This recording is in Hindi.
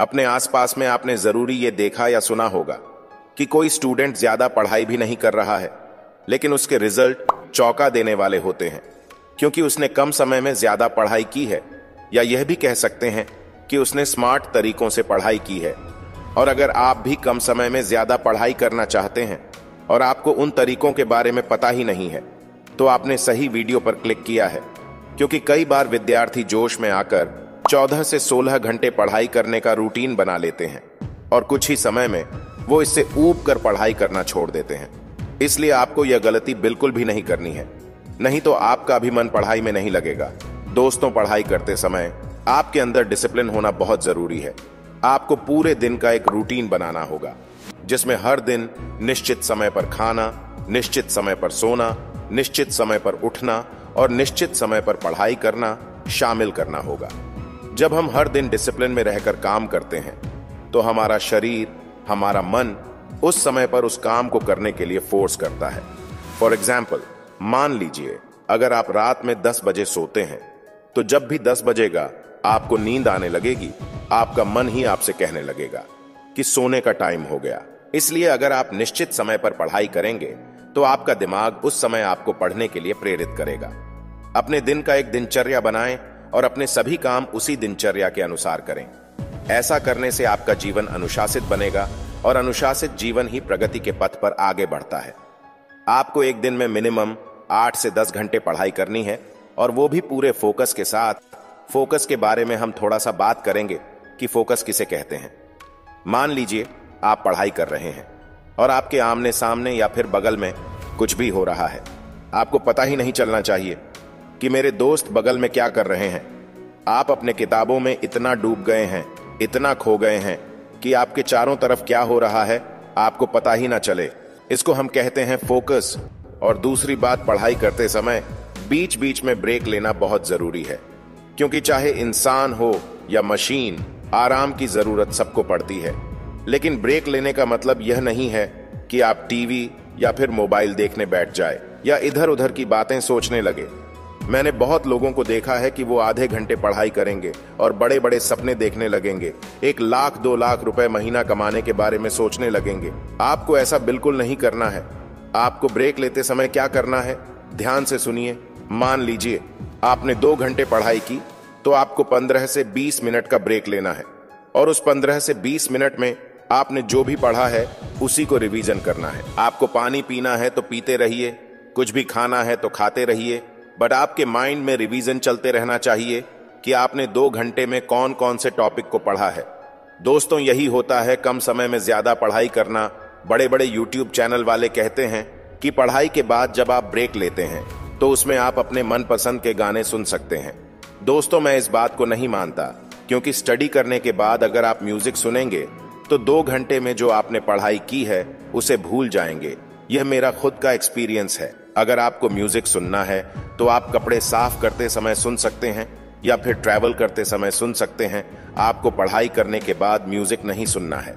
अपने आसपास में आपने जरूरी ये देखा या सुना होगा कि कोई स्टूडेंट ज्यादा पढ़ाई भी नहीं कर रहा है, लेकिन उसके रिजल्ट चौंका देने वाले होते हैं, क्योंकि उसने कम समय में ज्यादा पढ़ाई की है, या यह भी कह सकते हैं कि उसने स्मार्ट तरीकों से पढ़ाई की है। और अगर आप भी कम समय में ज्यादा पढ़ाई करना चाहते हैं और आपको उन तरीकों के बारे में पता ही नहीं है, तो आपने सही वीडियो पर क्लिक किया है, क्योंकि कई बार विद्यार्थी जोश में आकर 14 से 16 घंटे पढ़ाई करने का रूटीन बना लेते हैं और कुछ ही समय में वो इससे ऊब कर पढ़ाई करना छोड़ देते हैं। इसलिए आपको यह गलती बिल्कुल भी नहीं करनी है, नहीं तो आपका भी मन पढ़ाई में नहीं लगेगा। दोस्तों, पढ़ाई करते समय आपके अंदर डिसिप्लिन होना बहुत जरूरी है। आपको पूरे दिन का एक रूटीन बनाना होगा, जिसमें हर दिन निश्चित समय पर खाना, निश्चित समय पर सोना, निश्चित समय पर उठना और निश्चित समय पर पढ़ाई करना शामिल करना होगा। जब हम हर दिन डिसिप्लिन में रहकर काम करते हैं, तो हमारा शरीर, हमारा मन उस समय पर उस काम को करने के लिए फोर्स करता है। फॉर एग्जाम्पल, मान लीजिए अगर आप रात में 10 बजे सोते हैं, तो जब भी 10 बजेगा आपको नींद आने लगेगी, आपका मन ही आपसे कहने लगेगा कि सोने का टाइम हो गया। इसलिए अगर आप निश्चित समय पर पढ़ाई करेंगे, तो आपका दिमाग उस समय आपको पढ़ने के लिए प्रेरित करेगा। अपने दिन का एक दिनचर्या बनाएं और अपने सभी काम उसी दिनचर्या के अनुसार करें। ऐसा करने से आपका जीवन अनुशासित बनेगा और अनुशासित जीवन ही प्रगति के पथ पर आगे बढ़ता है। आपको एक दिन में मिनिमम 8 से 10 घंटे पढ़ाई करनी है, और वो भी पूरे फोकस के साथ। फोकस के बारे में हम थोड़ा सा बात करेंगे कि फोकस किसे कहते हैं। मान लीजिए आप पढ़ाई कर रहे हैं और आपके आमने सामने या फिर बगल में कुछ भी हो रहा है। आपको पता ही नहीं चलना चाहिए कि मेरे दोस्त बगल में क्या कर रहे हैं। आप अपने किताबों में इतना डूब गए हैं, इतना खो गए हैं कि आपके चारों तरफ क्या हो रहा है आपको पता ही ना चले। इसको हम कहते हैं फोकस। और दूसरी बात, पढ़ाई करते समय बीच बीच में ब्रेक लेना बहुत जरूरी है, क्योंकि चाहे इंसान हो या मशीन, आराम की जरूरत सबको पड़ती है। लेकिन ब्रेक लेने का मतलब यह नहीं है कि आप टीवी या फिर मोबाइल देखने बैठ जाए या इधर उधर की बातें सोचने लगे। मैंने बहुत लोगों को देखा है कि वो आधे घंटे पढ़ाई करेंगे और बड़े बड़े सपने देखने लगेंगे, 1 लाख 2 लाख रुपए महीना कमाने के बारे में सोचने लगेंगे। आपको ऐसा बिल्कुल नहीं करना है। आपको ब्रेक लेते समय क्या करना है, ध्यान से सुनिए। मान लीजिए आपने 2 घंटे पढ़ाई की, तो आपको 15 से 20 मिनट का ब्रेक लेना है, और उस 15 से 20 मिनट में आपने जो भी पढ़ा है उसी को रिवीजन करना है। आपको पानी पीना है तो पीते रहिए, कुछ भी खाना है तो खाते रहिए, बट आपके माइंड में रिवीजन चलते रहना चाहिए कि आपने 2 घंटे में कौन कौन से टॉपिक को पढ़ा है। दोस्तों, यही होता है कम समय में ज्यादा पढ़ाई करना। बड़े बड़े यूट्यूब चैनल वाले कहते हैं कि पढ़ाई के बाद जब आप ब्रेक लेते हैं, तो उसमें आप अपने मनपसंद के गाने सुन सकते हैं। दोस्तों, मैं इस बात को नहीं मानता, क्योंकि स्टडी करने के बाद अगर आप म्यूजिक सुनेंगे, तो 2 घंटे में जो आपने पढ़ाई की है उसे भूल जाएंगे। यह मेरा खुद का एक्सपीरियंस है। अगर आपको म्यूजिक सुनना है तो आप कपड़े साफ करते समय सुन सकते हैं, या फिर ट्रैवल करते समय सुन सकते हैं। आपको पढ़ाई करने के बाद म्यूजिक नहीं सुनना है।